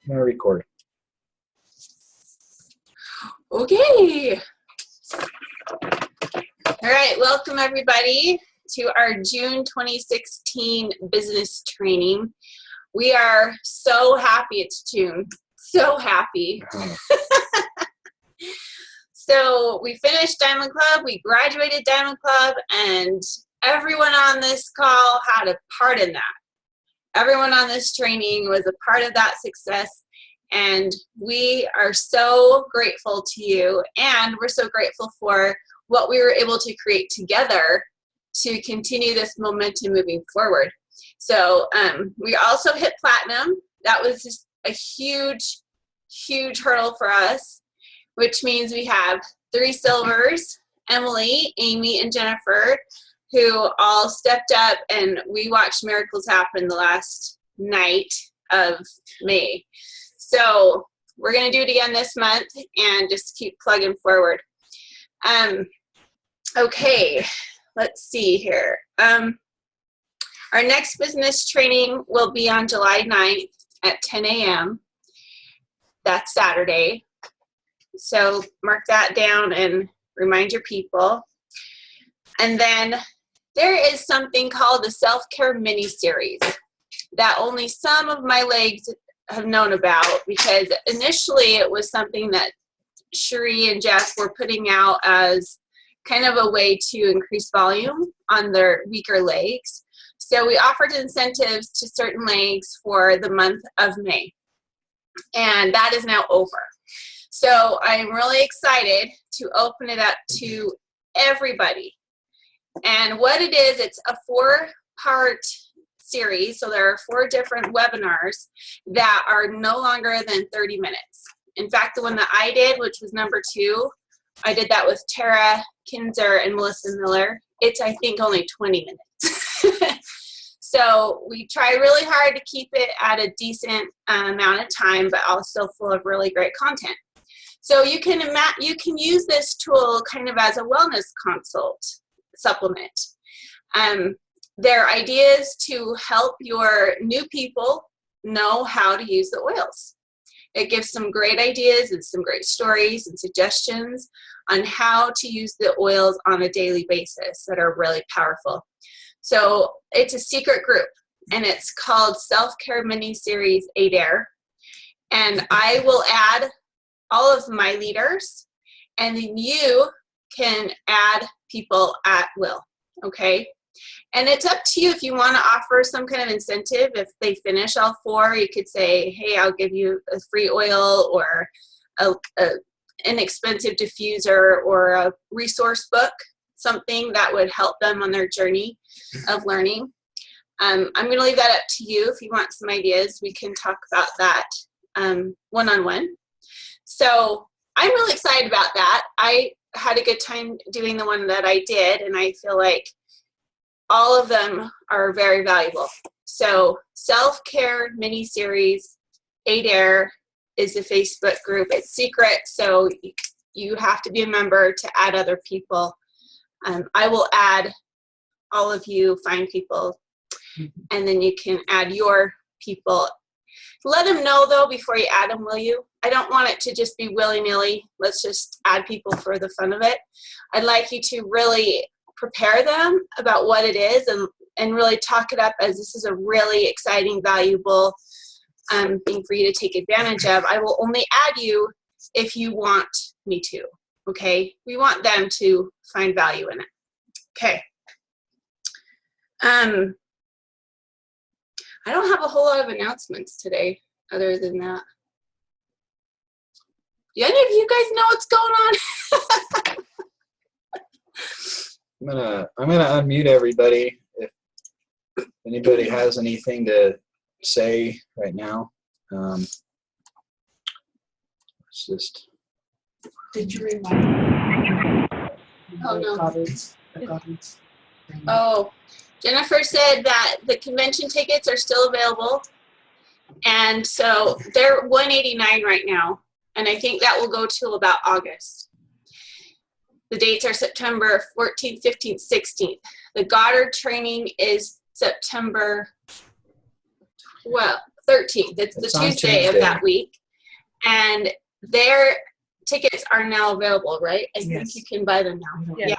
gonna record. Okay. All right, welcome everybody to our June 2016 business training. We are so happy it's June. So happy. So we finished Diamond Club, we graduated Diamond Club, and everyone on this call had a part in that. Everyone on this training was a part of that success, and we are so grateful to you, and we're so grateful for what we were able to create together to continue this momentum moving forward. So we also hit platinum. That was just a huge, huge hurdle for us, which means we have 3 silvers, Emily, Amy, and Jennifer, who all stepped up, and we watched miracles happen the last night of May. So we're going to do it again this month and just keep plugging forward. Okay, let's see here. Our next business training will be on July 9th at 10 a.m. That's Saturday. So mark that down and remind your people. And then there is something called the Self-Care Mini-Series that only some of my legs have known about, because initially it was something that Cherie and Jeff were putting out as kind of a way to increase volume on their weaker legs. So we offered incentives to certain legs for the month of May, and that is now over. So I'm really excited to open it up to everybody. And what it is, it's a 4-part series. So there are 4 different webinars that are no longer than 30 minutes. In fact, the one that I did, which was number 2, I did that with Tara Kinzer and Melissa Miller. It's, I think, only 20 minutes. So we try really hard to keep it at a decent amount of time, but also full of really great content. So you can use this tool kind of as a wellness consult supplement. Their idea is to help your new people know how to use the oils. It gives some great ideas and some great stories and suggestions on how to use the oils on a daily basis that are really powerful. So it's a secret group, and it's called Self-Care Mini-Series Adair. And I will add all of my leaders, and then you can add people at will, okay? And it's up to you if you want to offer some kind of incentive. If they finish all 4, you could say, hey, I'll give you a free oil, or an inexpensive diffuser, or a resource book, something that would help them on their journey of learning. I'm going to leave that up to you. If you want some ideas, we can talk about that one-on-one. So I'm really excited about that. I had a good time doing the one that I did, and I feel like all of them are very valuable. So Self-Care Mini-Series Adair is a Facebook group. It's secret, so you have to be a member to add other people. I will add all of you, find people, and then you can add your people. Let them know, though, before you add them, will you? I don't want it to just be willy-nilly. Let's just add people for the fun of it. I'd like you to really prepare them about what it is, and really talk it up as this is a really exciting, valuable thing for you to take advantage of. I will only add you if you want me to, okay? We want them to find value in it. Okay. I don't have a whole lot of announcements today other than that. Do any of you guys know what's going on? I'm gonna unmute everybody if anybody has anything to say right now. It's just. Did you remind me? Oh, no. The comments. Oh, Jennifer said that the convention tickets are still available, and so they're $189 right now, and I think that will go till about August. The dates are September 14th, 15th, 16th. The Goddard training is September 13th. It's the It's on Tuesday of Tuesday. that week. And their tickets are now available, right? I think Yes. you can buy them now. Yeah.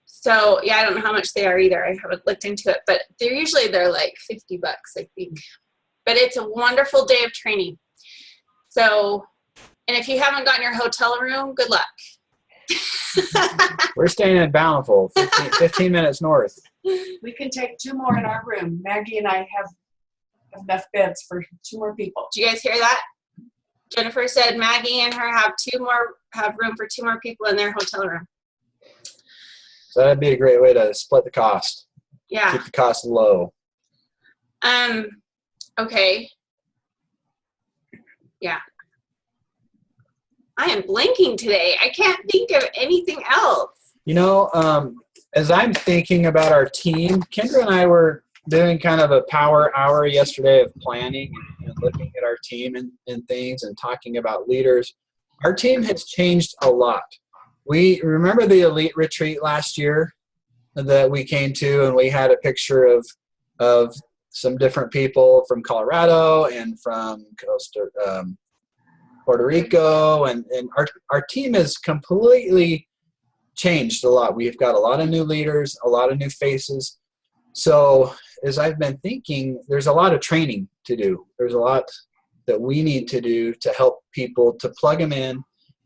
So, yeah, I don't know how much they are either. I haven't looked into it, but they're like $50, I think. But it's a wonderful day of training. So, and if you haven't gotten your hotel room, good luck. We're staying in Bountiful, 15 minutes north. We can take 2 more in our room. Maggie and I have enough beds for 2 more people. Did you guys hear that? Jennifer said Maggie and her have room for 2 more people in their hotel room. So that'd be a great way to split the cost. Yeah. Keep the cost low. Okay. Yeah. I am blanking today. I can't think of anything else. You know, as I'm thinking about our team, Kendra and I were doing kind of a power hour yesterday of planning and looking at our team and things and talking about leaders. Our team has changed a lot. We remember the elite retreat last year that we came to, and we had a picture of some different people from Colorado and from Puerto Rico, and our team has completely changed a lot. We've got a lot of new leaders, a lot of new faces. So as I've been thinking, there's a lot of training to do. There's a lot that we need to do to help people, to plug them in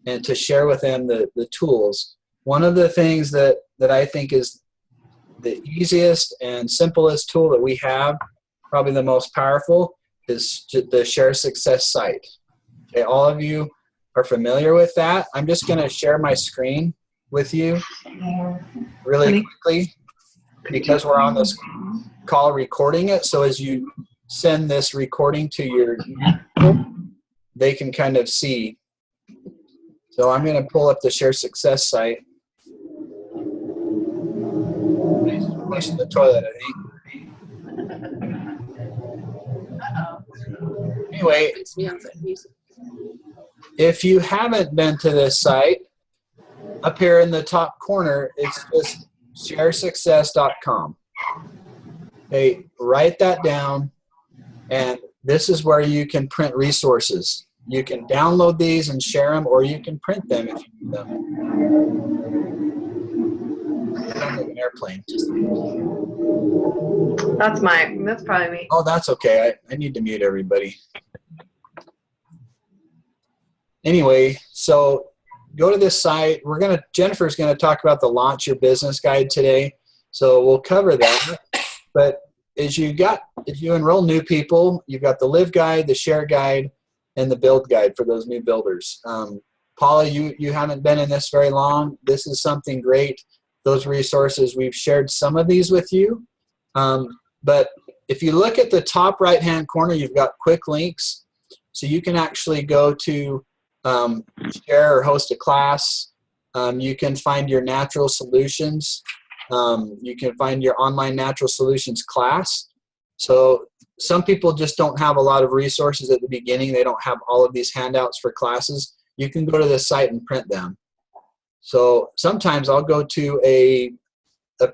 and to share with them the tools. One of the things that I think is the easiest and simplest tool that we have, probably the most powerful, is the Share Success site. Okay, all of you are familiar with that. I'm just going to share my screen with you really quickly because we're on this call recording it. So as you send this recording to your people, they can kind of see. So I'm going to pull up the Share Success site. Flushing the toilet, I think. Anyway, if you haven't been to this site, up here in the top corner, it's just sharesuccess.com. Okay, write that down, and this is where you can print resources. You can download these and share them, or you can print them if you need them. Sounds like an airplane. That's probably me. Oh, that's okay. I need to mute everybody. Anyway, so go to this site. Jennifer's gonna talk about the Launch Your Business Guide today. So we'll cover that. But as you enroll new people, you've got the Live Guide, the Share Guide, and the Build Guide for those new builders. Paula, you haven't been in this very long. This is something great. Those resources, we've shared some of these with you. But if you look at the top right-hand corner, you've got quick links. So you can actually go to share or host a class. You can find your natural solutions. You can find your online natural solutions class. So some people just don't have a lot of resources at the beginning. They don't have all of these handouts for classes. You can go to this site and print them. So sometimes I'll go to a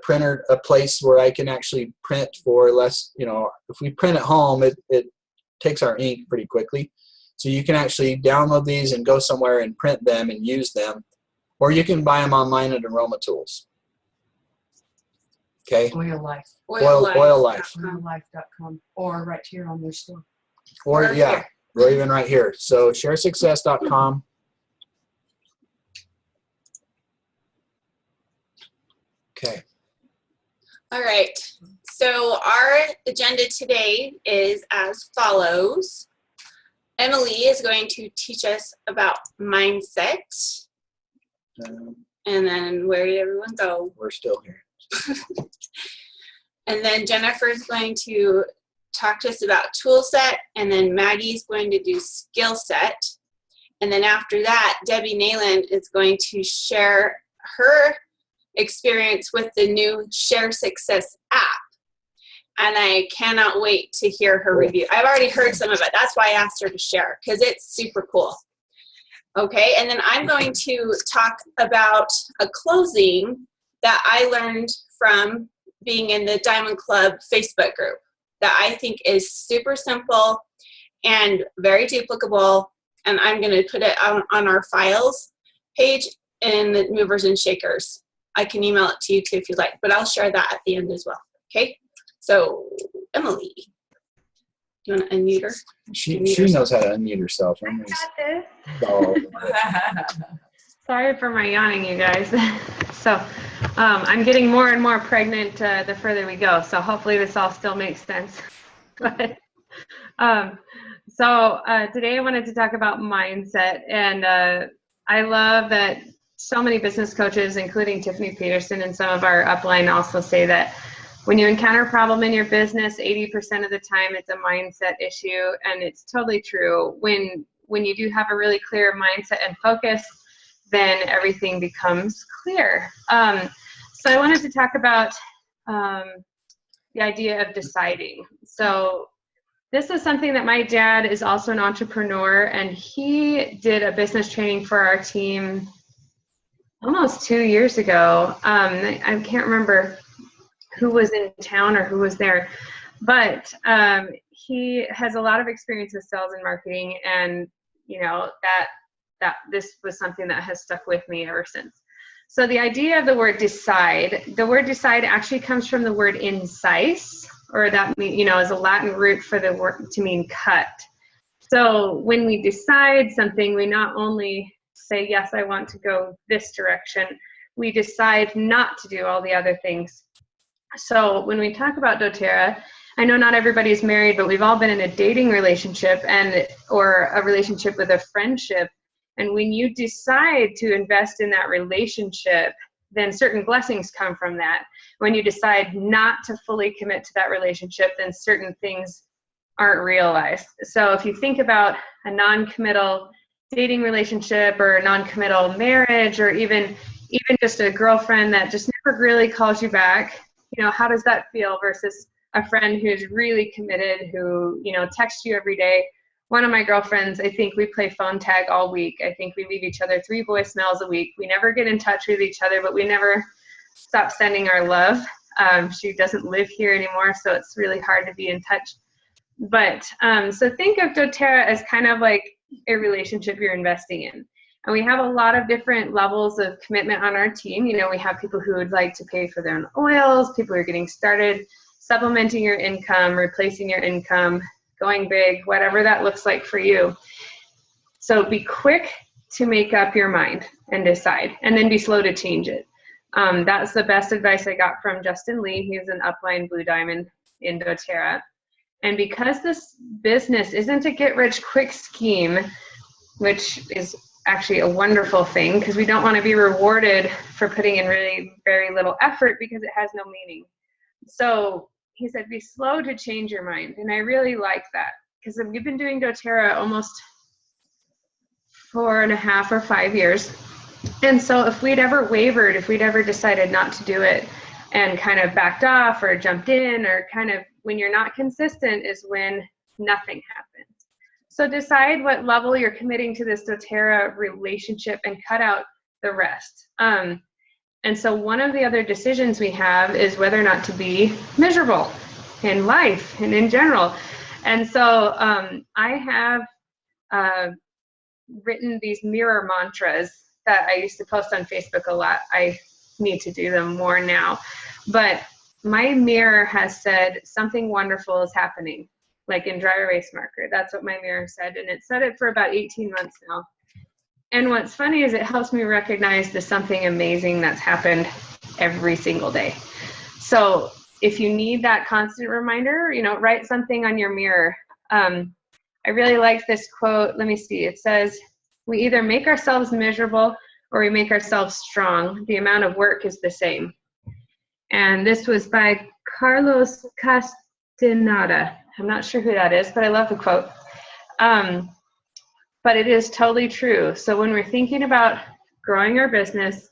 printer, a place where I can actually print for less, if we print at home, it takes our ink pretty quickly. So you can actually download these and go somewhere and print them and use them. Or you can buy them online at Aroma Tools. Okay. Oil Life. Oil Life. OilLife.com or right here on their store. Or even right here. So sharesuccess.com. Okay. All right. So our agenda today is as follows. Emily is going to teach us about mindset. And then where did everyone go? We're still here. And then Jennifer is going to talk to us about tool set, and then Maggie's going to do skill set. And then after that, Debbie Nayland is going to share her experience with the new Share Success app. And I cannot wait to hear her review. I've already heard some of it. That's why I asked her to share, because it's super cool. Okay, and then I'm going to talk about a closing that I learned from being in the Diamond Club Facebook group. that I think is super simple and very duplicable. And I'm going to put it on our files page in the movers and shakers. I can email it to you too if you'd like, but I'll share that at the end as well. Okay. So Emily, you want to unmute her? She knows how to unmute herself. I got this. So, Sorry for my yawning, you guys. So I'm getting more and more pregnant the further we go. So hopefully this all still makes sense. But today I wanted to talk about mindset, and I love that so many business coaches, including Tiffany Peterson and some of our upline, also say that when you encounter a problem in your business, 80% of the time it's a mindset issue, and it's totally true. When you do have a really clear mindset and focus, then everything becomes clear. So I wanted to talk about the idea of deciding. So this is something that my dad is also an entrepreneur, and he did a business training for our team almost 2 years ago. I can't remember who was in town or who was there, but he has a lot of experience with sales and marketing, and you know that this was something that has stuck with me ever since. So the idea of the word decide actually comes from the word incise, or that is a Latin root for the word to mean cut. So when we decide something, we not only say, yes, I want to go this direction, we decide not to do all the other things. So when we talk about doTERRA, I know not everybody's married, but we've all been in a dating relationship or a relationship with a friendship. And when you decide to invest in that relationship, then certain blessings come from that. When you decide not to fully commit to that relationship, then certain things aren't realized. So if you think about a non-committal dating relationship or a non-committal marriage, or even just a girlfriend that just never really calls you back, how does that feel versus a friend who's really committed, who, texts you every day? One of my girlfriends, I think we play phone tag all week. I think we leave each other 3 voicemails a week. We never get in touch with each other, but we never stop sending our love. She doesn't live here anymore, so it's really hard to be in touch. But so think of doTERRA as kind of like a relationship you're investing in. And we have a lot of different levels of commitment on our team. We have people who would like to pay for their own oils, people who are getting started, supplementing your income, replacing your income, going big, whatever that looks like for you. So be quick to make up your mind and decide, and then be slow to change it. That's the best advice I got from Justin Lee. He's an upline Blue Diamond in doTERRA. And because this business isn't a get-rich-quick scheme, which is actually a wonderful thing, because we don't want to be rewarded for putting in really very little effort because it has no meaning. So he said, be slow to change your mind. And I really like that, because we've been doing doTERRA almost 4.5 or 5 years. And so if we'd ever wavered, if we'd ever decided not to do it and kind of backed off or jumped in, or kind of when you're not consistent is when nothing happens. So decide what level you're committing to this doTERRA relationship and cut out the rest. And so one of the other decisions we have is whether or not to be miserable in life and in general. And so I have written these mirror mantras that I used to post on Facebook a lot. I need to do them more now. But my mirror has said, something wonderful is happening, like in dry erase marker. That's what my mirror said. And it said it for about 18 months now. And what's funny is it helps me recognize the something amazing that's happened every single day. So if you need that constant reminder, write something on your mirror. I really like this quote. Let me see. It says, we either make ourselves miserable or we make ourselves strong. The amount of work is the same. And this was by Carlos Castaneda. I'm not sure who that is, but I love the quote. But it is totally true. So when we're thinking about growing our business,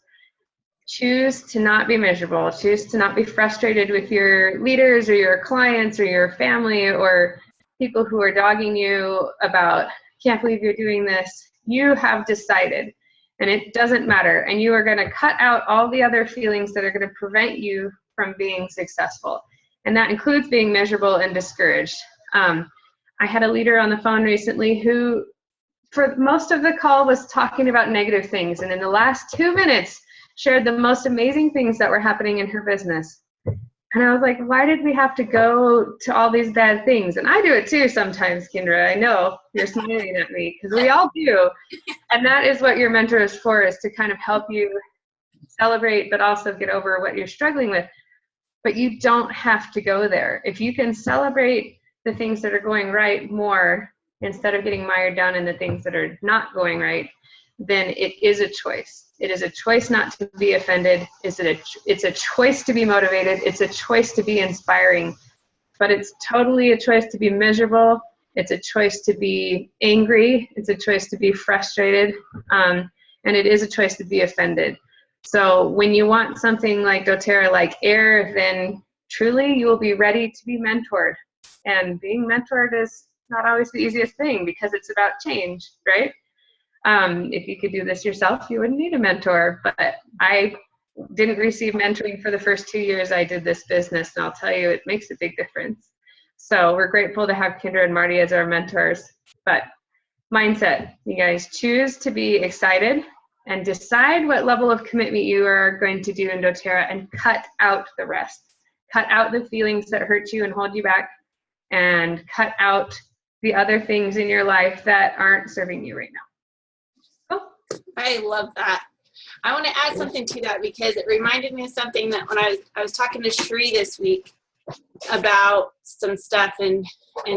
choose to not be miserable. Choose to not be frustrated with your leaders or your clients or your family or people who are dogging you about, can't believe you're doing this. You have decided, and it doesn't matter. And you are going to cut out all the other feelings that are going to prevent you from being successful. And that includes being miserable and discouraged. I had a leader on the phone recently who, for most of the call, was talking about negative things. And in the last 2 minutes, shared the most amazing things that were happening in her business. And I was like, why did we have to go to all these bad things? And I do it too sometimes, Kendra. I know you're smiling at me because we all do. And that is what your mentor is for, is to kind of help you celebrate, but also get over what you're struggling with. But you don't have to go there. If you can celebrate the things that are going right more instead of getting mired down in the things that are not going right, then it is a choice. It is a choice not to be offended. It's a choice to be motivated. It's a choice to be inspiring. But it's totally a choice to be miserable. It's a choice to be angry. It's a choice to be frustrated. And it is a choice to be offended. So when you want something like doTERRA, like air, then truly you will be ready to be mentored. And being mentored is not always the easiest thing because it's about change, right? If you could do this yourself, you wouldn't need a mentor. But I didn't receive mentoring for the first 2 years I did this business, and I'll tell you, it makes a big difference. So we're grateful to have Kendra and Marty as our mentors. But mindset, you guys choose to be excited and decide what level of commitment you are going to do in doTERRA and cut out the rest. Cut out the feelings that hurt you and hold you back, and cut out the other things in your life that aren't serving you right now. I love that. I want to add something to that because it reminded me of something that when I was talking to Sheree this week about some stuff, and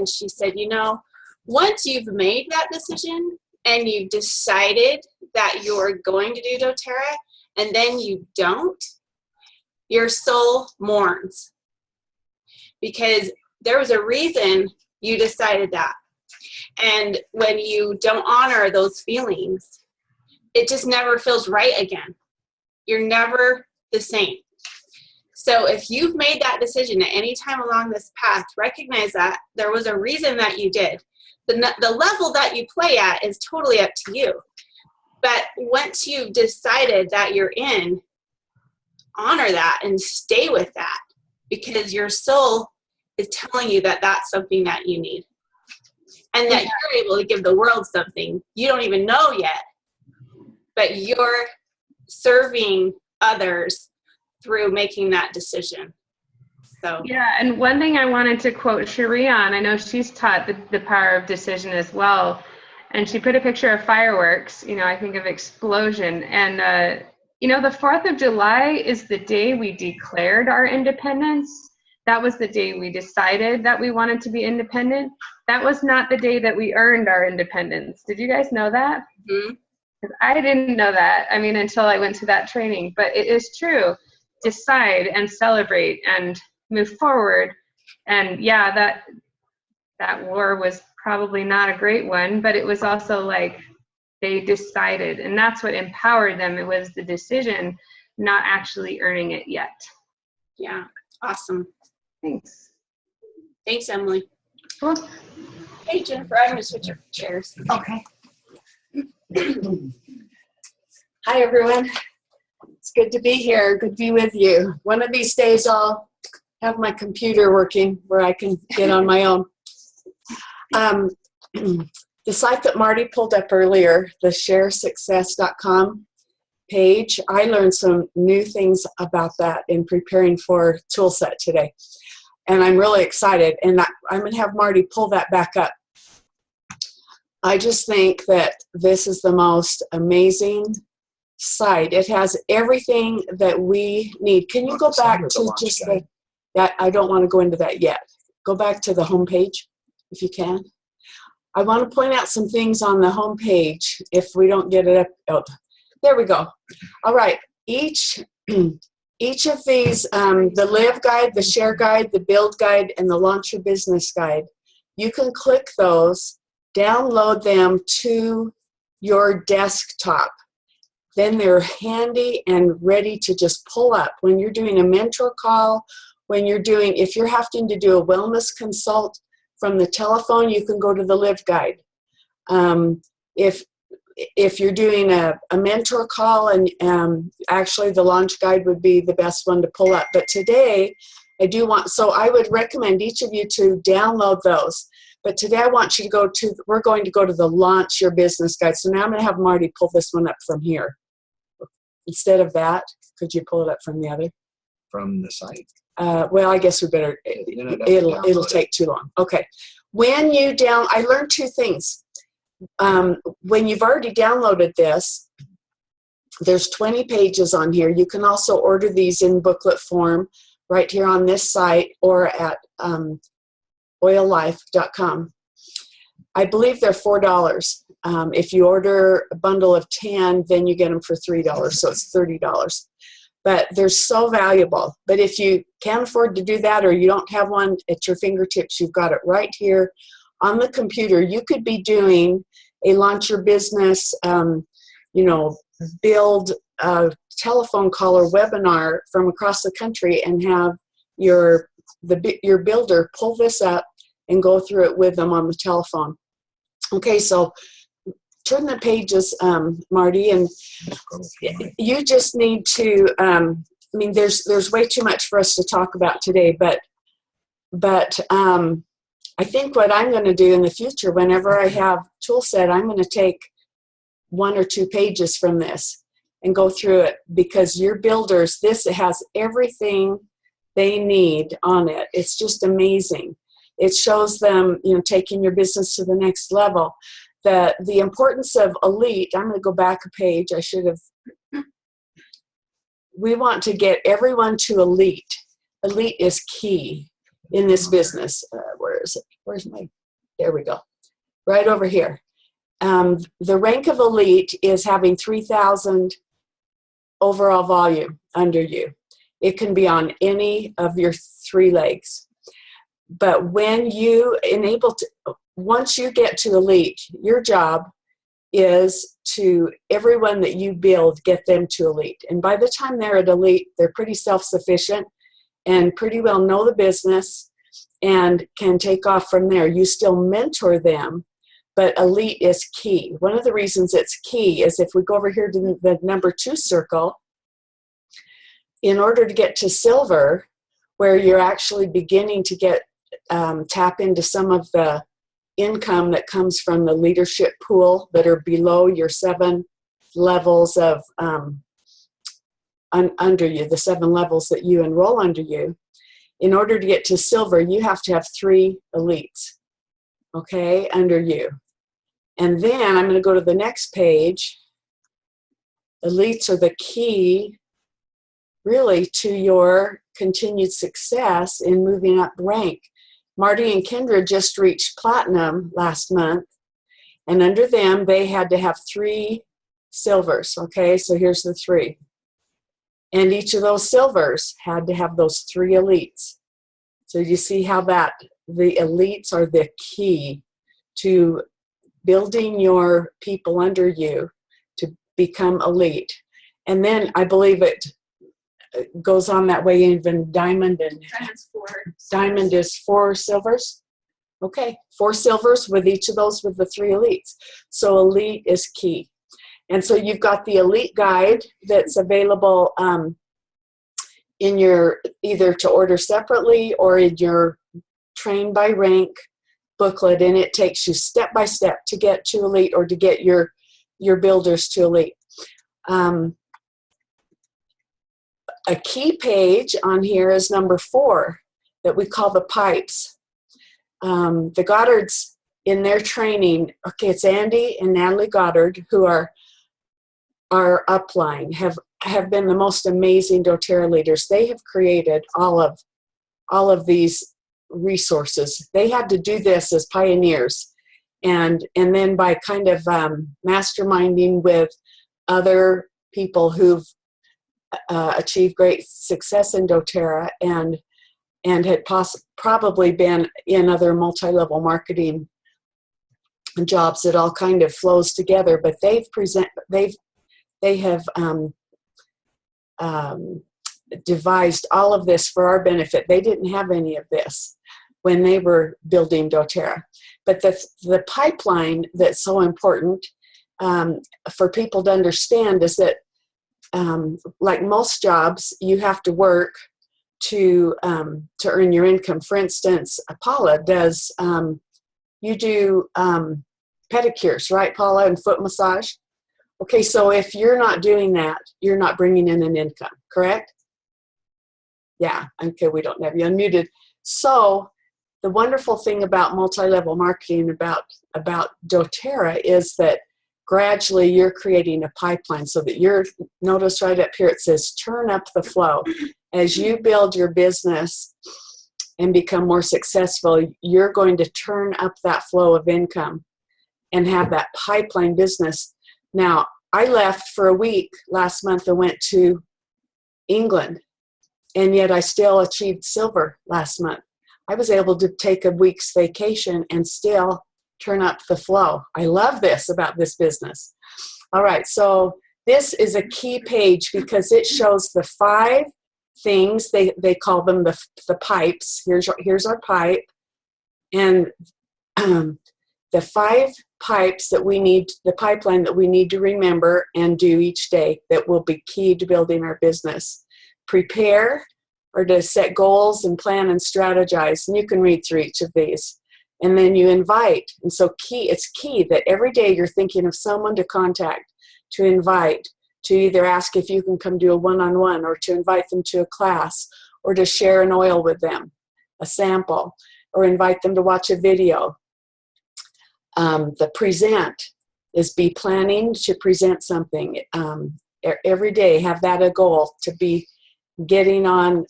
she said, you know, once you've made that decision and you've decided that you're going to do doTERRA and then you don't, your soul mourns because there was a reason you decided that. And when you don't honor those feelings, it just never feels right again. You're never the same. So if you've made that decision at any time along this path, recognize that there was a reason that you did. The level that you play at is totally up to you. But once you've decided that you're in, honor that and stay with that because your soul is telling you that that's something that you need. And that you're able to give the world something you don't even know yet. But you're serving others through making that decision. So yeah, and one thing I wanted to quote Sheree on, I know she's taught the power of decision as well, and she put a picture of fireworks. You know, I think of explosion, and you know, the 4th of July is the day we declared our independence. That was the day we decided that we wanted to be independent. That was not the day that we earned our independence. Did you guys know that? mm-hmm. Because I didn't know that, I mean, until I went to that training. But it is true. Decide and celebrate and move forward. And yeah, that war was probably not a great one, but it was also like they decided. And that's what empowered them. It was the decision, not actually earning it yet. Yeah, awesome. Thanks. Thanks, Emily. Cool. Hey, Jennifer, I'm going to switch your chairs. Okay. Hi, everyone. It's good to be here. Good to be with you. One of these days, I'll have my computer working where I can get on my own. The site that Marty pulled up earlier, the sharesuccess.com page, I learned some new things about that in preparing for Toolset today. And I'm really excited. And I'm going to have Marty pull that back up. I just think that this is the most amazing site. It has everything that we need. Can you go back to just that? I don't want to go into that yet. Go back to the home page if you can. I want to point out some things on the home page if we don't get it up. Oh, there we go. All right. Each of these, the Live Guide, the Share Guide, the Build Guide, and the Launch Your Business Guide, you can click those, download them to your desktop. Then they're handy and ready to just pull up. When you're doing a mentor call, if you're having to do a wellness consult from the telephone, you can go to the Live Guide. If you're doing a mentor call, and actually the Launch Guide would be the best one to pull up. But today, So I would recommend each of you to download those. But today I want you to we're going to go to the Launch Your Business Guide. So now I'm going to have Marty pull this one up from here. Instead of that, could you pull it up from the other? From the site. Well, I guess we better, it'll take too long. Okay. I learned two things. When you've already downloaded this, there's 20 pages on here. You can also order these in booklet form right here on this site or at oillife.com. I believe they're $4. If you order a bundle of 10, then you get them for $3, so it's $30. But they're so valuable. But if you can't afford to do that or you don't have one at your fingertips, you've got it right here on the computer. You could be doing a Launch Your Business, build a telephone call or webinar from across the country and have your builder pull this up and go through it with them on the telephone. Okay, so turn the pages, Marty, and you just need to, there's way too much for us to talk about today, but I think what I'm going to do in the future, whenever I have tool set, I'm going to take 1 or 2 pages from this and go through it, because your builders, this has everything they need on it. It's just amazing. It shows them, taking your business to the next level. The importance of elite, I'm going to go back a page. We want to get everyone to elite. Elite is key in this business. Where is it? There we go. Right over here. The rank of elite is having 3,000 overall volume under you. It can be on any of your 3 legs. But when you once you get to elite, your job is to everyone that you build, get them to elite. And by the time they're at elite, they're pretty self-sufficient and pretty well know the business and can take off from there. You still mentor them, but elite is key. One of the reasons it's key is if we go over here to the number 2 circle, in order to get to silver, where you're actually beginning to get tap into some of the income that comes from the leadership pool that are below your 7 levels of under you, the 7 levels that you enroll under you. In order to get to silver, you have to have 3 elites, okay, under you. And then I'm going to go to the next page. Elites are the key, really, to your continued success in moving up rank. Marty and Kendra just reached platinum last month, and under them, they had to have 3 silvers, okay? So here's the 3. And each of those silvers had to have those 3 elites. So you see how the elites are the key to building your people under you to become elite. And then I believe it goes on that way, even diamond and diamond is 4 silvers. Okay, 4 silvers with each of those with the 3 elites. So elite is key. And so you've got the elite guide that's available in your, either to order separately or in your train by rank booklet, and it takes you step by step to get to elite or to get your builders to elite. A key page on here is number 4 that we call the pipes. The Goddards in their training, okay, it's Andy and Natalie Goddard who are our upline, have been the most amazing doTERRA leaders. They have created all of these resources. They had to do this as pioneers, and then by kind of masterminding with other people who've achieved great success in doTERRA and had probably been in other multi-level marketing jobs. It all kind of flows together, but they have devised all of this for our benefit. They didn't have any of this when they were building doTERRA. But the pipeline that's so important for people to understand is that like most jobs, you have to work earn your income. For instance, Paula does, you do pedicures, right, Paula, and foot massage? Okay, so if you're not doing that, you're not bringing in an income, correct? Yeah, okay, we don't have you unmuted. So the wonderful thing about multi-level marketing, about doTERRA, is that gradually you're creating a pipeline so that notice right up here it says turn up the flow. As you build your business and become more successful, you're going to turn up that flow of income and have that pipeline business. Now, I left for a week last month and went to England, and yet I still achieved silver last month. I was able to take a week's vacation and still turn up the flow. I love this about this business. All right, so this is a key page because it shows the 5 things. They call them the pipes. Here's our pipe, and the 5 pipes that we need, the pipeline that we need to remember and do each day that will be key to building our business. Prepare, or to set goals and plan and strategize. And you can read through each of these. And then you invite. And so it's key that every day you're thinking of someone to contact, to invite, to either ask if you can come do a one-on-one, or to invite them to a class, or to share an oil with them, a sample, or invite them to watch a video. The present is be planning to present something. Every day have that a goal, to be getting on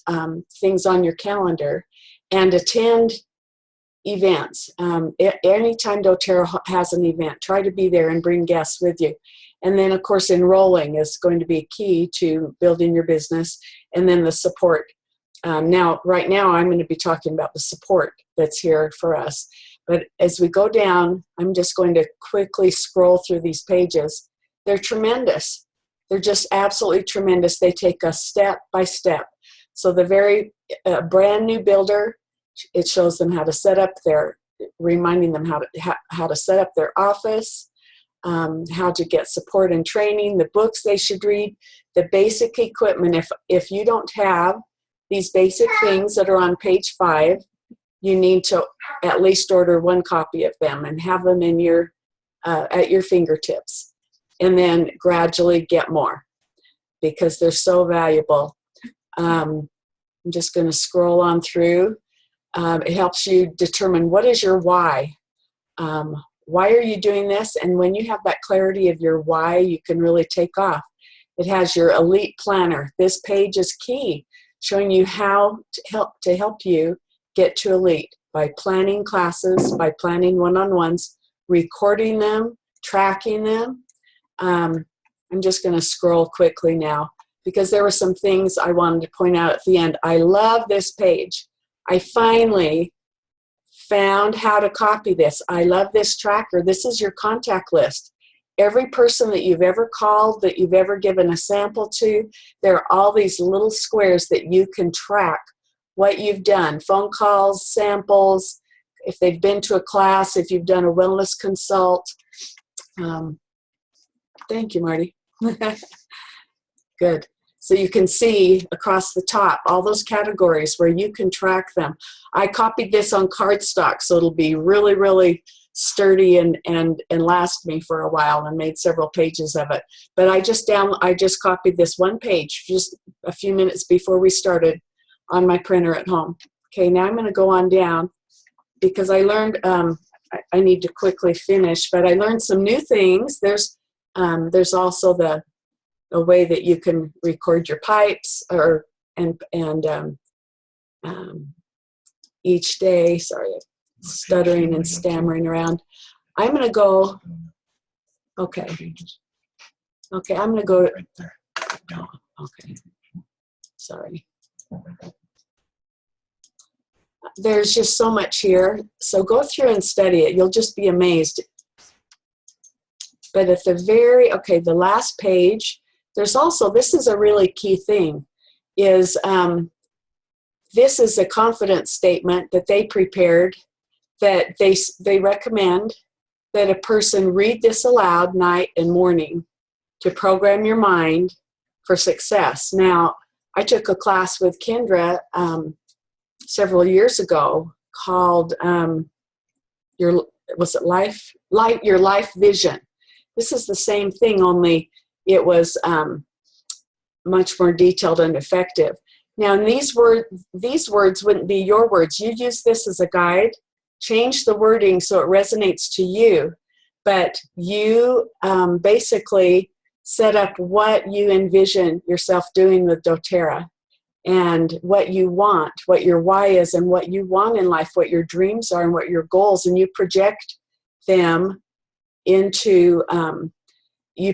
things on your calendar, and attend events. Anytime doTERRA has an event, try to be there and bring guests with you. And then, of course, enrolling is going to be key to building your business. And then the support. Right now, I'm going to be talking about the support that's here for us. But as we go down, I'm just going to quickly scroll through these pages. They're tremendous. They're just absolutely tremendous. They take us step by step. So the very brand new builder, it shows them how to set up reminding them how to set up their office, how to get support and training, the books they should read, the basic equipment. If you don't have these basic things that are on page 5, you need to at least order 1 copy of them and have them in at your fingertips. And then gradually get more, because they're so valuable. I'm just going to scroll on through. It helps you determine what is your why. Why are you doing this? And when you have that clarity of your why, you can really take off. It has your elite planner. This page is key, showing you how to help you get to elite by planning classes, by planning one-on-ones, recording them, tracking them. I'm just going to scroll quickly now because there were some things I wanted to point out at the end. I love this page. I finally found how to copy this. I love this tracker. This is your contact list. Every person that you've ever called, that you've ever given a sample to, there are all these little squares that you can track what you've done. Phone calls, samples, if they've been to a class, if you've done a wellness consult. Thank you, Marty. Good. So you can see across the top all those categories where you can track them. I copied this on cardstock, so it'll be really, really sturdy and last me for a while, and made several pages of it. But I just copied this 1 page just a few minutes before we started on my printer at home. Okay, now I'm going to go on down because I learned, I need to quickly finish, but I learned some new things. There's also the way that you can record your pipes and each day. Sorry, I'm stuttering and stammering around. I'm going to go. Okay. Okay, I'm going to go. Right there. Okay. Sorry. There's just so much here. So go through and study it. You'll just be amazed. But at the last page, there's also, this is a really key thing, is this is a confidence statement that they prepared, that they recommend that a person read this aloud night and morning to program your mind for success. Now, I took a class with Kendra several years ago called Your Life Vision. This is the same thing, only it was much more detailed and effective. Now, in these words wouldn't be your words. You use this as a guide. Change the wording so it resonates to you, but you basically set up what you envision yourself doing with doTERRA and what you want, what your why is and what you want in life, what your dreams are and what your goals, and you project them into, you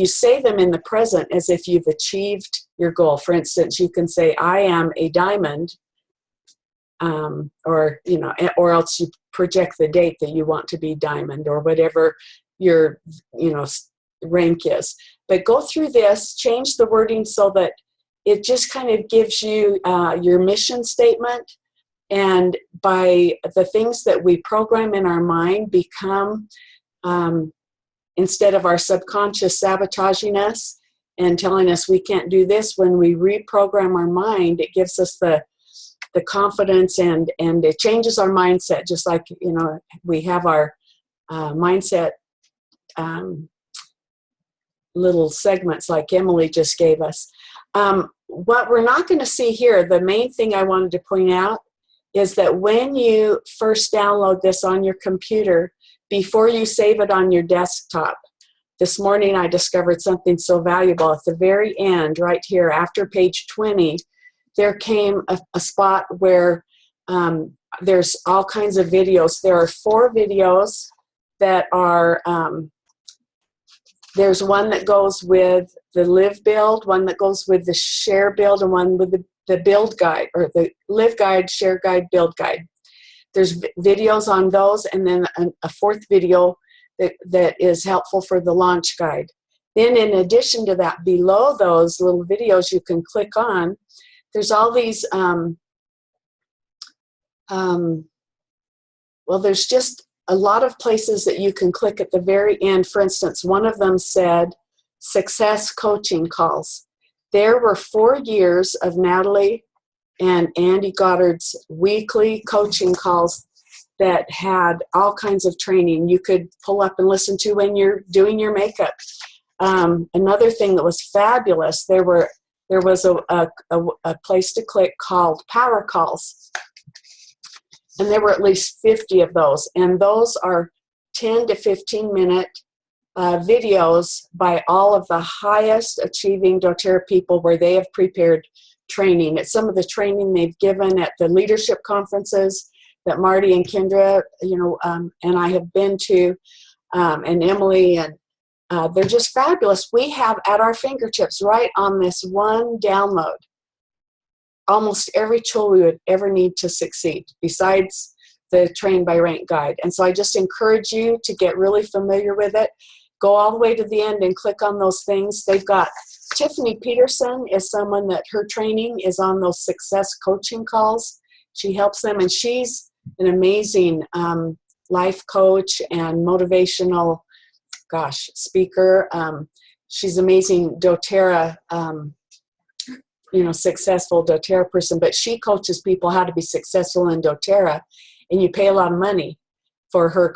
say them in the present as if you've achieved your goal. For instance, you can say, I am a diamond, or else you project the date that you want to be diamond or whatever your, rank is. But go through this, change the wording so that it just kind of gives you your mission statement. And by the things that we program in our mind become, instead of our subconscious sabotaging us and telling us we can't do this, when we reprogram our mind, it gives us the confidence and it changes our mindset. Just like, we have our mindset little segments like Emily just gave us. What we're not going to see here, the main thing I wanted to point out is that when you first download this on your computer, before you save it on your desktop, this morning I discovered something so valuable. At the very end, right here, after page 20, there came a spot where there's all kinds of videos. There are 4 videos that are, there's one that goes with the Live Build, one that goes with the Share Build, and one with the Build Guide, or the Live Guide, Share Guide, Build Guide. There's videos on those, and then a 4th video that is helpful for the Launch Guide. Then in addition to that, below those little videos you can click on, there's all these, there's just a lot of places that you can click at the very end. For instance, one of them said success coaching calls. There were 4 years of Natalie and Andy Goddard's weekly coaching calls that had all kinds of training you could pull up and listen to when you're doing your makeup. Another thing that was fabulous, there was a place to click called Power Calls. And there were at least 50 of those. And those are 10 to 15 minute videos by all of the highest achieving doTERRA people where they have prepared training. It's some of the training they've given at the leadership conferences that Marty and Kendra, and I have been to, and Emily, and they're just fabulous. We have at our fingertips right on this one download almost every tool we would ever need to succeed besides the Train by Rank guide. And so I just encourage you to get really familiar with it. Go all the way to the end and click on those things. They've got Tiffany Peterson is someone that her training is on those success coaching calls. She helps them, and she's an amazing life coach and motivational, speaker. She's amazing doTERRA, successful doTERRA person, but she coaches people how to be successful in doTERRA, and you pay a lot of money for her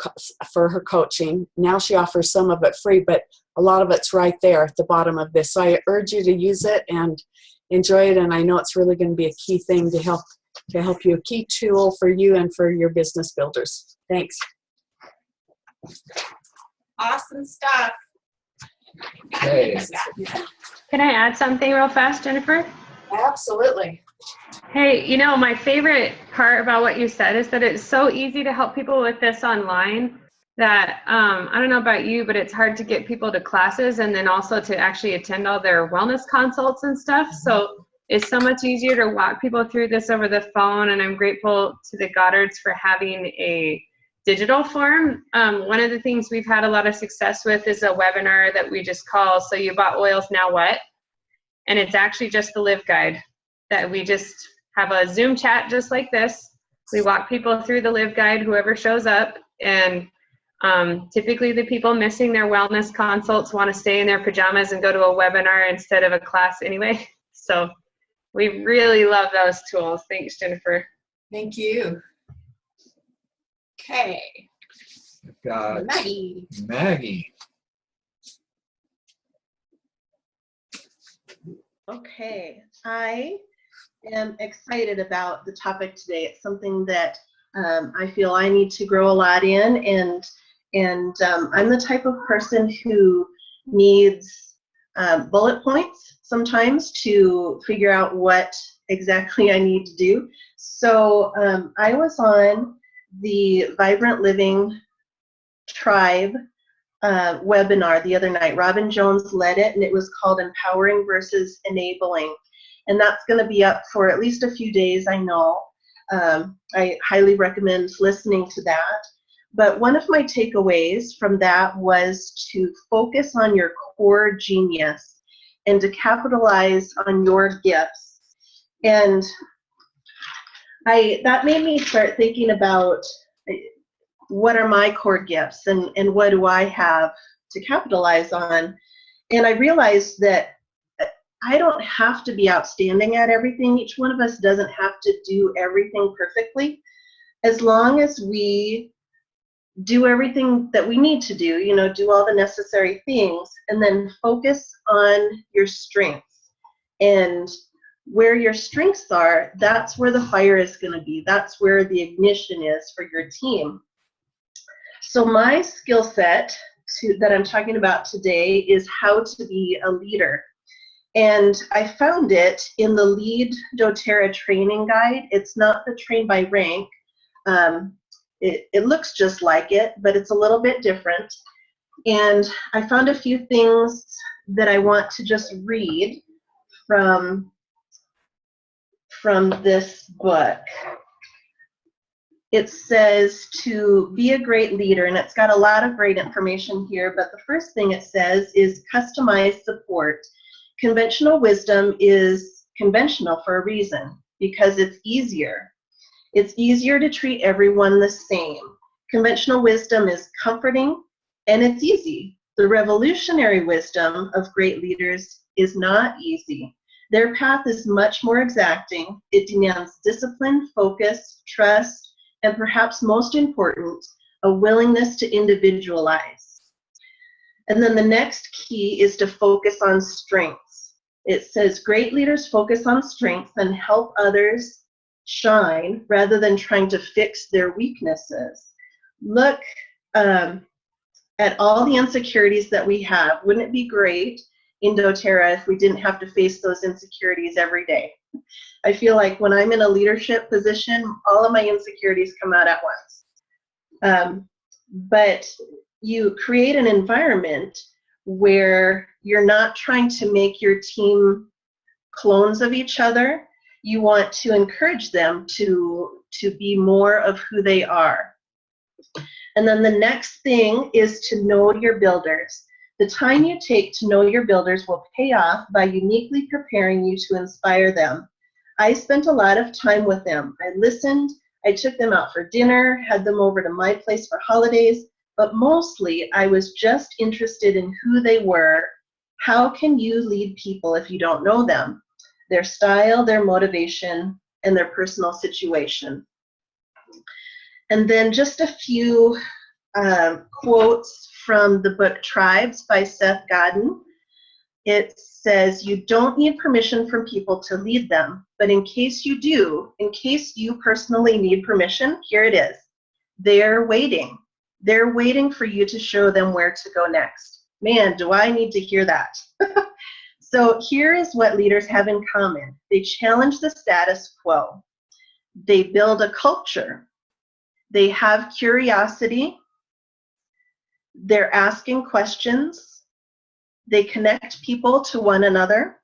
coaching. Now she offers some of it free, but a lot of it's right there at the bottom of this. So I urge you to use it and enjoy it, and I know it's really going to be a key thing to help you, a key tool for you and for your business builders. Thanks. Awesome stuff. Okay. Can I add something real fast, Jennifer? Absolutely. Hey, my favorite part about what you said is that it's so easy to help people with this online that, I don't know about you, but it's hard to get people to classes and then also to actually attend all their wellness consults and stuff. So it's so much easier to walk people through this over the phone, and I'm grateful to the Goddards for having a digital form. One of the things we've had a lot of success with is a webinar that we just call So You Bought Oils, Now What? And it's actually just the Live Guide that we just have a Zoom chat just like this. We walk people through the Live Guide, whoever shows up, and typically the people missing their wellness consults want to stay in their pajamas and go to a webinar instead of a class anyway. So we really love those tools. Thanks, Jennifer. Thank you. Okay. Got Maggie. Maggie. Okay, I am excited about the topic today. It's something that I feel I need to grow a lot in, and I'm the type of person who needs bullet points sometimes to figure out what exactly I need to do. So I was on the Vibrant Living Tribe webinar the other night. Robin Jones led it, and it was called Empowering versus Enabling. And that's going to be up for at least a few days, I know. I highly recommend listening to that. But one of my takeaways from that was to focus on your core genius and to capitalize on your gifts. And that made me start thinking about what are my core gifts and what do I have to capitalize on. And I realized that I don't have to be outstanding at everything. Each one of us doesn't have to do everything perfectly. As long as we do everything that we need to do, do all the necessary things, and then focus on your strengths. And where your strengths are, that's where the fire is going to be. That's where the ignition is for your team. So my skill set that I'm talking about today is how to be a leader. And I found it in the Lead doTERRA training guide. It's not the train by rank. It looks just like it, but it's a little bit different. And I found a few things that I want to just read from this book. It says to be a great leader, and it's got a lot of great information here, but the first thing it says is customize support. Conventional wisdom is conventional for a reason, because it's easier. It's easier to treat everyone the same. Conventional wisdom is comforting, and it's easy. The revolutionary wisdom of great leaders is not easy. Their path is much more exacting. It demands discipline, focus, trust, and perhaps most important, a willingness to individualize. And then the next key is to focus on strengths. It says great leaders focus on strengths and help others shine rather than trying to fix their weaknesses. Look at all the insecurities that we have. Wouldn't it be great in doTERRA if we didn't have to face those insecurities every day? I feel like when I'm in a leadership position, all of my insecurities come out at once. But you create an environment where you're not trying to make your team clones of each other. You want to encourage them to be more of who they are. And then the next thing is to know your builders. The time you take to know your builders will pay off by uniquely preparing you to inspire them. I spent a lot of time with them. I listened, I took them out for dinner, had them over to my place for holidays, but mostly I was just interested in who they were. How can you lead people if you don't know them? Their style, their motivation, and their personal situation. And then just a few quotes from the book Tribes by Seth Godin. It says, you don't need permission from people to lead them, but in case you do, in case you personally need permission, here it is. They're waiting. They're waiting for you to show them where to go next. Man, do I need to hear that. So here is what leaders have in common. They challenge the status quo. They build a culture. They have curiosity. They're asking questions. They connect people to one another,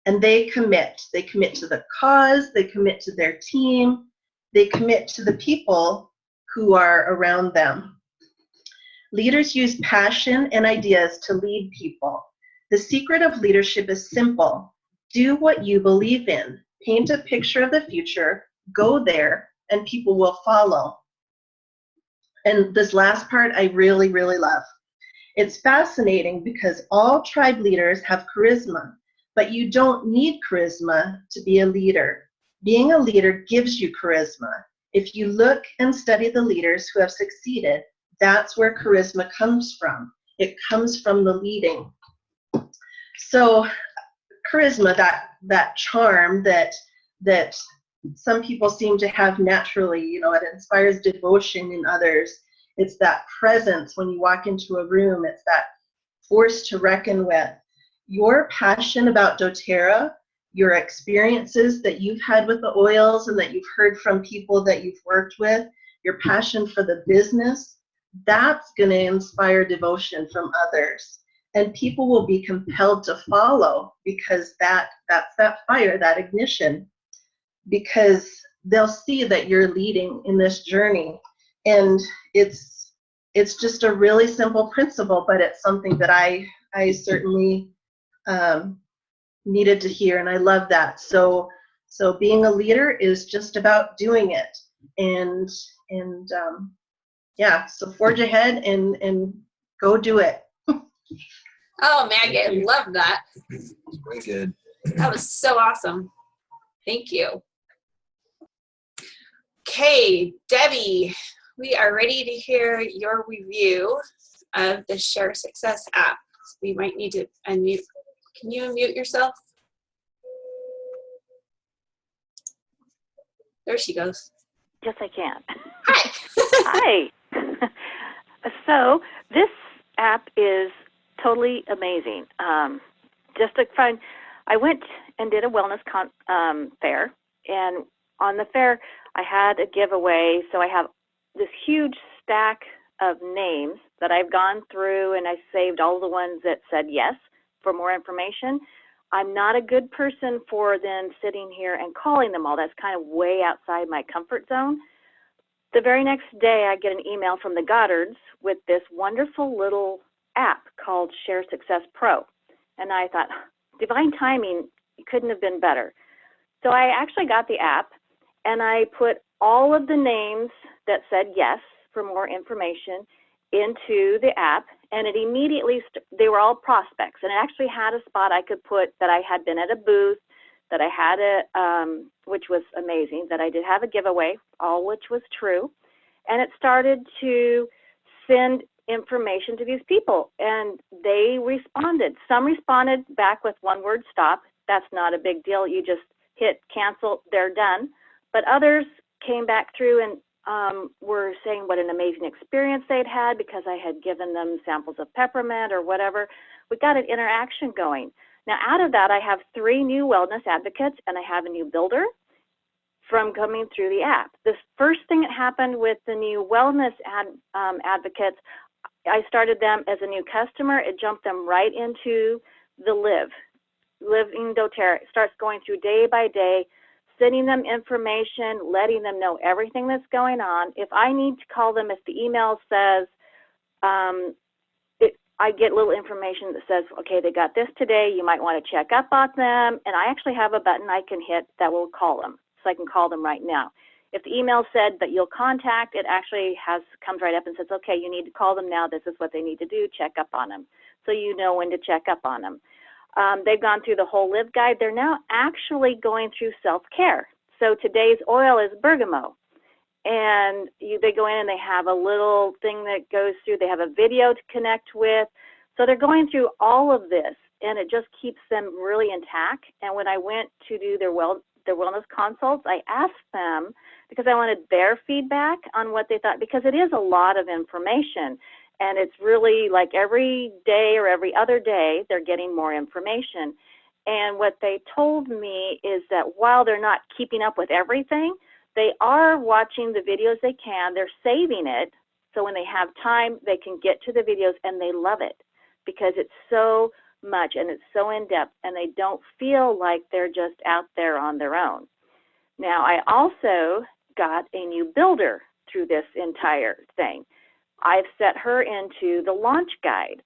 and they commit. They commit to the cause. They commit to their team. They commit to the people who are around them. Leaders use passion and ideas to lead people. The secret of leadership is simple. Do what you believe in. Paint a picture of the future. Go there, and people will follow. And this last part I really, really love. It's fascinating because all tribe leaders have charisma, but you don't need charisma to be a leader. Being a leader gives you charisma. If you look and study the leaders who have succeeded, that's where charisma comes from. It comes from the leading. So charisma, that charm that some people seem to have naturally, it inspires devotion in others. It's that presence when you walk into a room. It's that force to reckon with. Your passion about doTERRA, your experiences that you've had with the oils and that you've heard from people that you've worked with, your passion for the business, that's going to inspire devotion from others. And people will be compelled to follow because that's that fire, that ignition, because they'll see that you're leading in this journey. And it's just a really simple principle, but it's something that I certainly needed to hear, and I love that. So being a leader is just about doing it, and yeah, so forge ahead and go do it. Oh, Maggie, love that. Very good. That was so awesome. Thank you. Okay, Debbie, we are ready to hear your review of the Share Success app. We might need to unmute. Can you unmute yourself? There she goes. Yes, I can. Hi. Hi. So this app is totally amazing. Just to find, I went and did a wellness fair, and on the fair I had a giveaway. So I have this huge stack of names that I've gone through, and I saved all the ones that said yes for more information. I'm not a good person for then sitting here and calling them all. That's kind of way outside my comfort zone. The very next day, I get an email from the Goddards with this wonderful little app called Share Success Pro. And I thought, divine timing, it couldn't have been better. So I actually got the app, and I put all of the names that said yes for more information into the app, and it immediately, they were all prospects, and it actually had a spot I could put that I had been at a booth, that I had which was amazing, that I did have a giveaway, all which was true, and it started to send information to these people, and they responded. Some responded back with one word, stop. That's not a big deal. You just hit cancel, they're done. But others came back through and were saying what an amazing experience they'd had because I had given them samples of peppermint or whatever. We got an interaction going. Now, out of that, I have 3 new wellness advocates, and I have a new builder from coming through the app. The first thing that happened with the new wellness advocates, I started them as a new customer. It jumped them right into the Living doTERRA. It starts going through day by day, sending them information, letting them know everything that's going on. If I need to call them, if the email says, I get little information that says, okay, they got this today, you might want to check up on them, and I actually have a button I can hit that will call them, so I can call them right now. If the email said that you'll contact, it actually comes right up and says, okay, you need to call them now, this is what they need to do, check up on them, so you know when to check up on them. They've gone through the whole Live Guide. They're now actually going through self-care. So today's oil is bergamot. And they go in and they have a little thing that goes through. They have a video to connect with. So they're going through all of this, and it just keeps them really intact. And when I went to do their wellness consults, I asked them, because I wanted their feedback on what they thought, because it is a lot of information. And it's really like every day or every other day, they're getting more information. And what they told me is that while they're not keeping up with everything, they are watching the videos they can. They're saving it. So when they have time, they can get to the videos, and they love it because it's so much and it's so in-depth, and they don't feel like they're just out there on their own. Now, I also got a new builder through this entire thing. I've set her into the launch guide.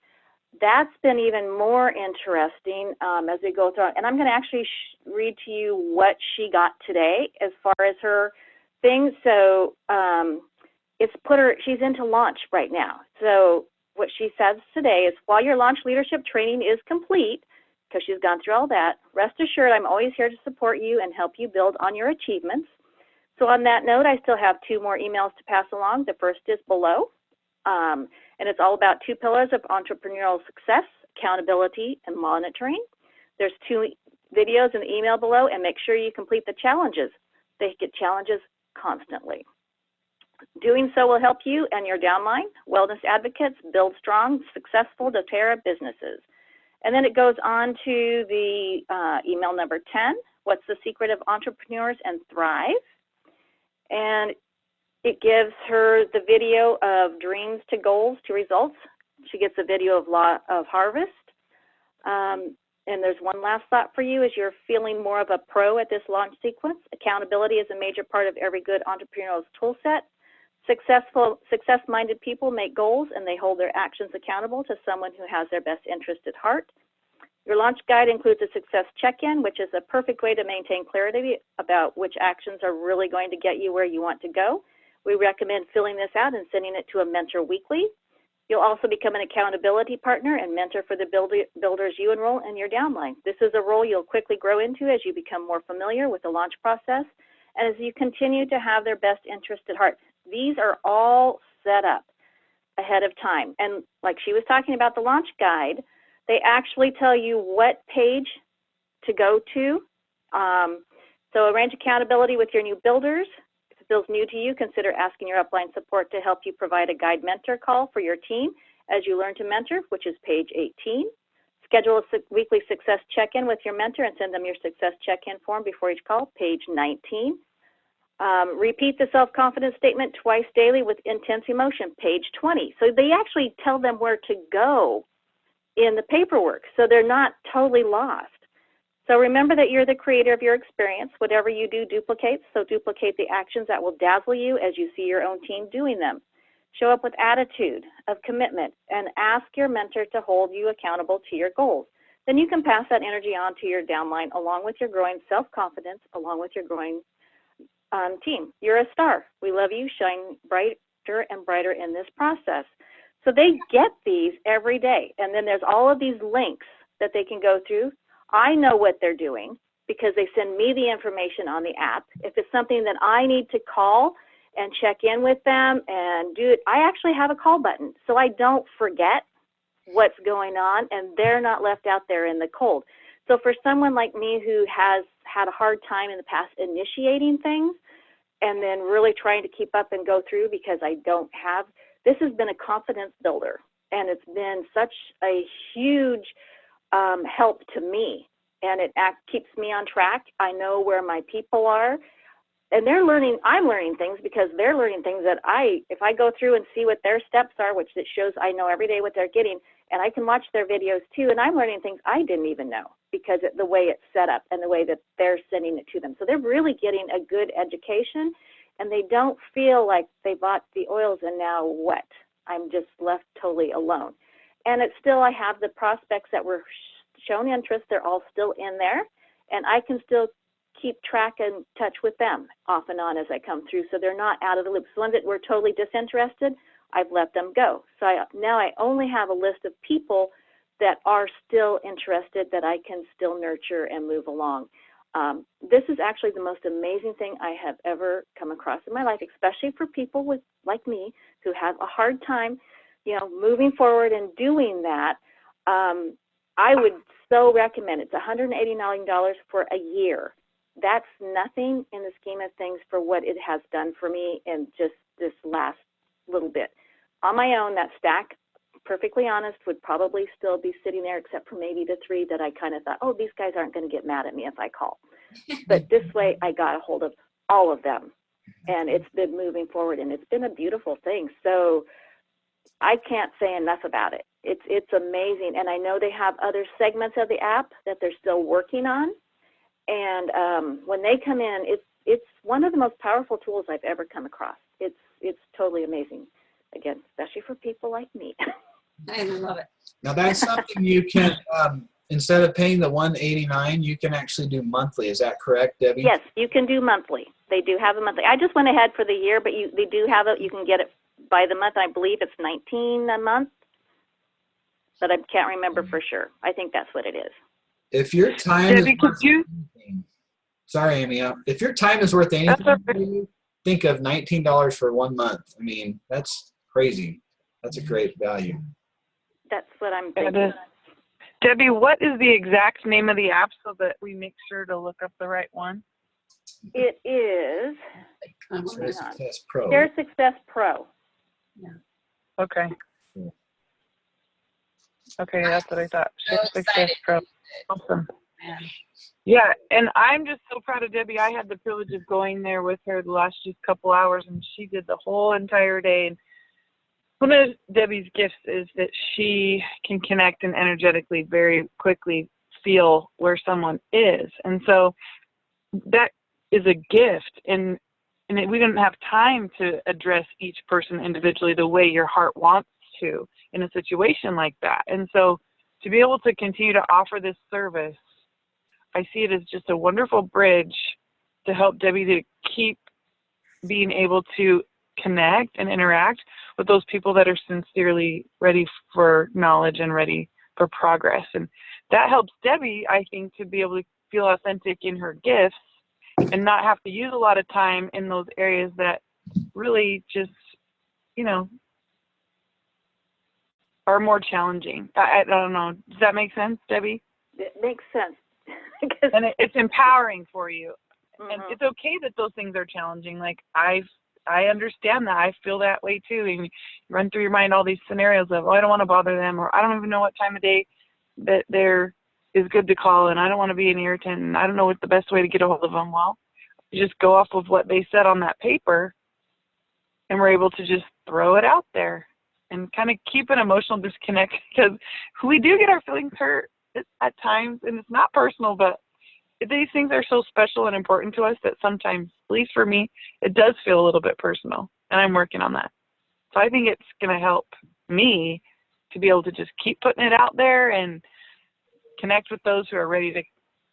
That's been even more interesting as we go through. And I'm going to actually read to you what she got today as far as her thing. So she's into launch right now. So what she says today is, while your launch leadership training is complete, because she's gone through all that. Rest assured, I'm always here to support you and help you build on your achievements. So on that note, I still have 2 more emails to pass along. The first is below, and it's all about 2 pillars of entrepreneurial success: accountability and monitoring. There's 2 videos in the email below, and make sure you complete the challenges. They get challenges constantly. Doing so will help you and your downline wellness advocates build strong, successful doTERRA businesses. And then it goes on to the email number 10, what's the secret of entrepreneurs and thrive? And it gives her the video of dreams to goals to results. She gets a video of law of harvest. And there's one last thought for you as you're feeling more of a pro at this launch sequence. Accountability is a major part of every good entrepreneurial tool set. Success-minded people make goals and they hold their actions accountable to someone who has their best interest at heart. Your launch guide includes a success check-in, which is a perfect way to maintain clarity about which actions are really going to get you where you want to go. We recommend filling this out and sending it to a mentor weekly. You'll also become an accountability partner and mentor for the builders you enroll in your downline. This is a role you'll quickly grow into as you become more familiar with the launch process and as you continue to have their best interest at heart. These are all set up ahead of time. And like she was talking about the launch guide, they actually tell you what page to go to. So arrange accountability with your new builders. If it feels new to you, consider asking your upline support to help you provide a guide mentor call for your team as you learn to mentor, which is page 18. Schedule a weekly success check-in with your mentor and send them your success check-in form before each call, page 19. Repeat the self-confidence statement twice daily with intense emotion, page 20. So they actually tell them where to go in the paperwork, so they're not totally lost. So remember that you're the creator of your experience. Whatever you do duplicates, so duplicate the actions that will dazzle you as you see your own team doing them. Show up with attitude of commitment and ask your mentor to hold you accountable to your goals. Then you can pass that energy on to your downline along with your growing self-confidence, along with your growing team. You're a star. We love you. Shine brighter and brighter in this process. So they get these every day. And then there's all of these links that they can go through. I know what they're doing because they send me the information on the app. If it's something that I need to call and check in with them and do it, I actually have a call button so I don't forget what's going on and they're not left out there in the cold. So for someone like me who has had a hard time in the past initiating things and then really trying to keep up and go through because I don't have, this has been a confidence builder and it's been such a huge help to me, and it keeps me on track. I know where my people are, and they're learning, I'm learning things because they're learning things that if I go through and see what their steps are, which it shows I know every day what they're getting, and I can watch their videos too, and I'm learning things I didn't even know because of the way it's set up and the way that they're sending it to them. So they're really getting a good education, and they don't feel like they bought the oils and now what? I'm just left totally alone. And it's still, I have the prospects that were shown interest, they're all still in there, and I can still keep track and touch with them off and on as I come through, so they're not out of the loop. So ones that were totally disinterested, I've let them go. So now I only have a list of people that are still interested that I can still nurture and move along. This is actually the most amazing thing I have ever come across in my life, especially for people like me who have a hard time moving forward and doing that. I would so recommend it. It's $189 for a year. That's nothing in the scheme of things for what it has done for me in just this last little bit. On my own, that stack, perfectly honest, would probably still be sitting there except for maybe the 3 that I kind of thought, oh, these guys aren't going to get mad at me if I call. But this way, I got a hold of all of them, and it's been moving forward, and it's been a beautiful thing. So I can't say enough about it. It's amazing, and I know they have other segments of the app that they're still working on. And when they come in, it's one of the most powerful tools I've ever come across. It's totally amazing. Again, especially for people like me. I love it. Now that's something you can, instead of paying the $189, you can actually do monthly. Is that correct, Debbie? Yes, you can do monthly. They do have a monthly. I just went ahead for the year, but they do have it. You can get it by the month. I believe it's $19 a month, but I can't remember for sure. I think that's what it is. if your time Debbie, is could worth you? anything, sorry, Amy, if your time is worth That's anything, okay. think of $19 for 1 month. I mean, that's crazy. That's a great value. That's what I'm It thinking. is. Debbie, what is the exact name of the app so that we make sure to look up the right one? It is Share Success Pro. Share Success Pro. Okay. Okay, that's what I thought. So Share Success excited. Pro. Awesome. Man. Yeah, and I'm just so proud of Debbie. I had the privilege of going there with her the last just couple hours, and she did the whole entire day. And one of Debbie's gifts is that she can connect and energetically very quickly feel where someone is. And so that is a gift. And we don't have time to address each person individually the way your heart wants to in a situation like that. And so to be able to continue to offer this service, I see it as just a wonderful bridge to help Debbie to keep being able to connect and interact with those people that are sincerely ready for knowledge and ready for progress. And that helps Debbie, I think, to be able to feel authentic in her gifts and not have to use a lot of time in those areas that really just, you know, are more challenging. I don't know. Does that make sense, Debbie? It makes sense. And it's empowering for you. And Mhm. it's okay that those things are challenging. Like I understand that. I feel that way too. And you run through your mind all these scenarios of, oh, I don't want to bother them, or I don't even know what time of day that there is good to call, and I don't want to be an irritant, and I don't know what the best way to get a hold of them. Well, you just go off of what they said on that paper, and we're able to just throw it out there and kind of keep an emotional disconnect, because we do get our feelings hurt at times, and it's not personal, but these things are so special and important to us that sometimes, at least for me, it does feel a little bit personal, and I'm working on that. So I think it's going to help me to be able to just keep putting it out there and connect with those who are ready to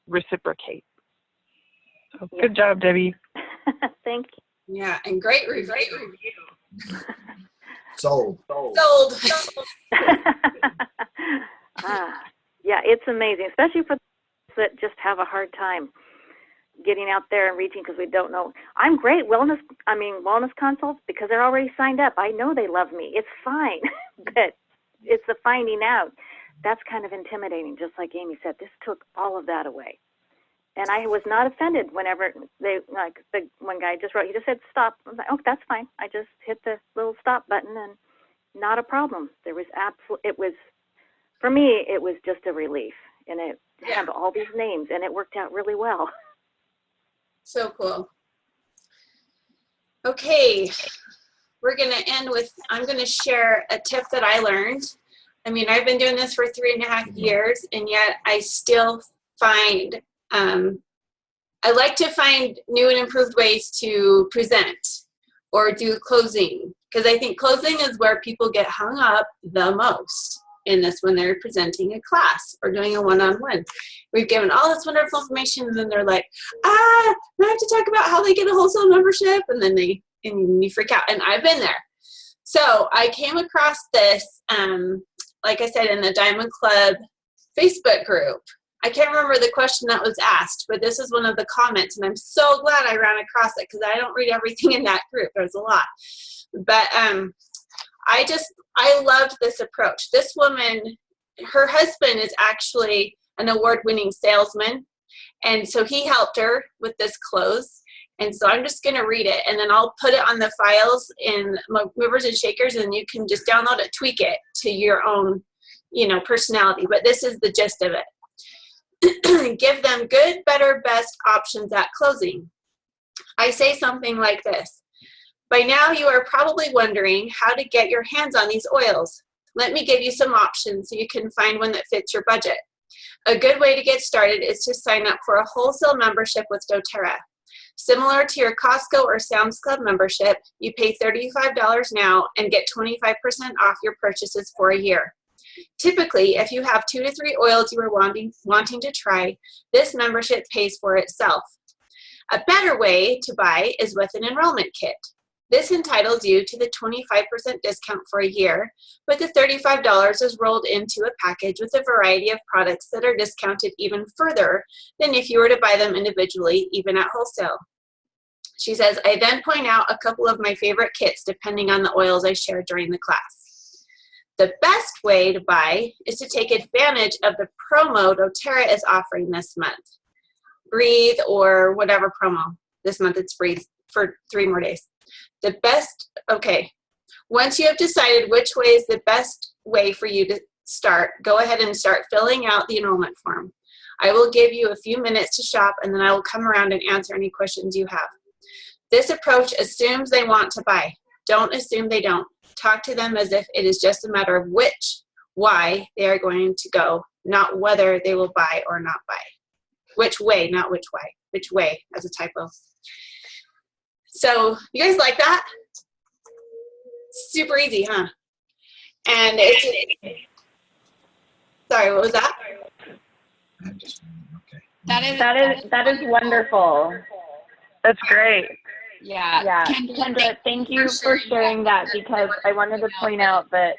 reciprocate. So good job, Debbie. Thank Yeah, and great review. Sold. Sold. Yeah, it's amazing, especially for those that just have a hard time getting out there and reaching because we don't know. I'm great wellness consults because they're already signed up. I know they love me. It's fine, but it's the finding out. That's kind of intimidating, just like Amy said. This took all of that away. And I was not offended whenever the one guy just wrote, he just said, stop. I was like, oh, that's fine. I just hit the little stop button and not a problem. There was for me, it was just a relief. And it had all these names, and it worked out really well. So cool. Okay, we're going to end with, I'm going to share a tip that I learned. I mean, I've been doing this for 3.5 years, and yet I still find, I like to find new and improved ways to present or do closing, because I think closing is where people get hung up the most in this when they're presenting a class or doing a one-on-one. We've given all this wonderful information, and then they're like, I have to talk about how they get a wholesale membership, and then you freak out. And I've been there. So I came across this, like I said, in the Diamond Club Facebook group. I can't remember the question that was asked, but this is one of the comments, and I'm so glad I ran across it because I don't read everything in that group. There's a lot. But I loved this approach. This woman, her husband is actually an award-winning salesman, and so he helped her with this close. And so I'm just going to read it, and then I'll put it on the files in Movers and Shakers, and you can just download it, tweak it to your own, personality. But this is the gist of it. Give them good, better, best options at closing. I say something like this. By now, you are probably wondering how to get your hands on these oils. Let me give you some options so you can find one that fits your budget. A good way to get started is to sign up for a wholesale membership with doTERRA. Similar to your Costco or Sam's Club membership, you pay $35 now and get 25% off your purchases for a year. Typically, if you have 2 to 3 oils you are wanting to try, this membership pays for itself. A better way to buy is with an enrollment kit. This entitles you to the 25% discount for a year, but the $35 is rolled into a package with a variety of products that are discounted even further than if you were to buy them individually, even at wholesale. She says, I then point out a couple of my favorite kits depending on the oils I share during the class. The best way to buy is to take advantage of the promo doTERRA is offering this month. Breathe or whatever promo. This month it's Breathe for 3 more days. The best, okay. Once you have decided which way is the best way for you to start, go ahead and start filling out the enrollment form. I will give you a few minutes to shop and then I will come around and answer any questions you have. This approach assumes they want to buy. Don't assume they don't. Talk to them as if it is just a matter of why they are going to go, not whether they will buy or not buy. Which way, not which way. Which way as a typo. So you guys like that? Super easy, huh? And it's sorry, what was that? Okay. That is wonderful. That's great. Yeah. Kendra, thank you for sharing that, because I wanted to point out that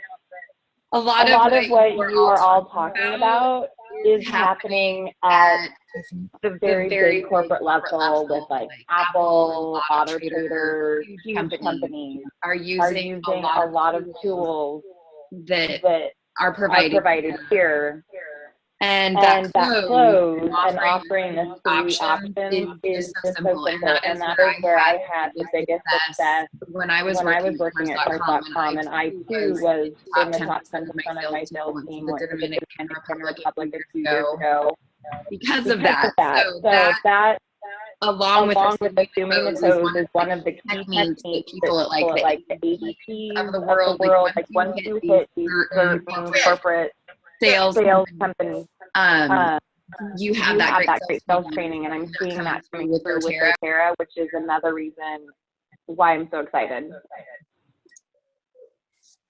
a lot of what you are all talking about is happening at the very big corporate level with like Apple, Auto Trader, huge companies are using a lot of tools that are provided here. And that close and offering the 3 options is just so simple. And that is where I had the biggest success when I was working at Cars.com. And I too was in the top 10% of my sales team went to the Dominican Republic a few years ago because of that. So that along with assuming the codes is one of the key techniques that people at like the ADPs of the world, like once you hit these certain corporate sales companies, you have that great sales training, and I'm seeing that coming through with doTERRA, which is another reason why I'm so excited.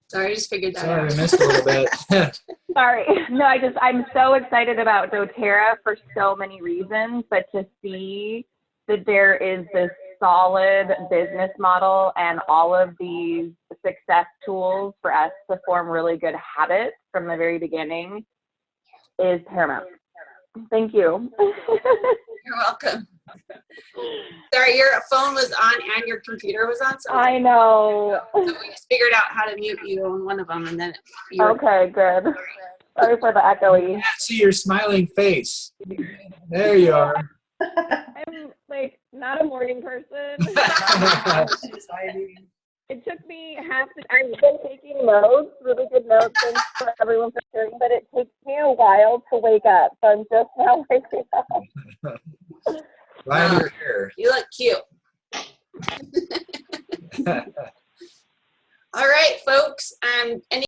Sorry, I just figured that Sorry, out. I missed a little bit. Sorry. No, I'm so excited about doTERRA for so many reasons, but to see that there is this solid business model and all of these success tools for us to form really good habits from the very beginning is paramount. Thank you. You're welcome. Sorry, your phone was on and your computer was on. So I know. So we just figured out how to mute you on one of them, and then you were Okay, good. Sorry for the echoey. I see your smiling face. There you are. I'm like not a morning person. It took me I've been taking notes, really good notes, and for everyone for sharing, but it takes me a while to wake up. So I'm just now waking up. Glad you're here. You look cute. All right, folks. Any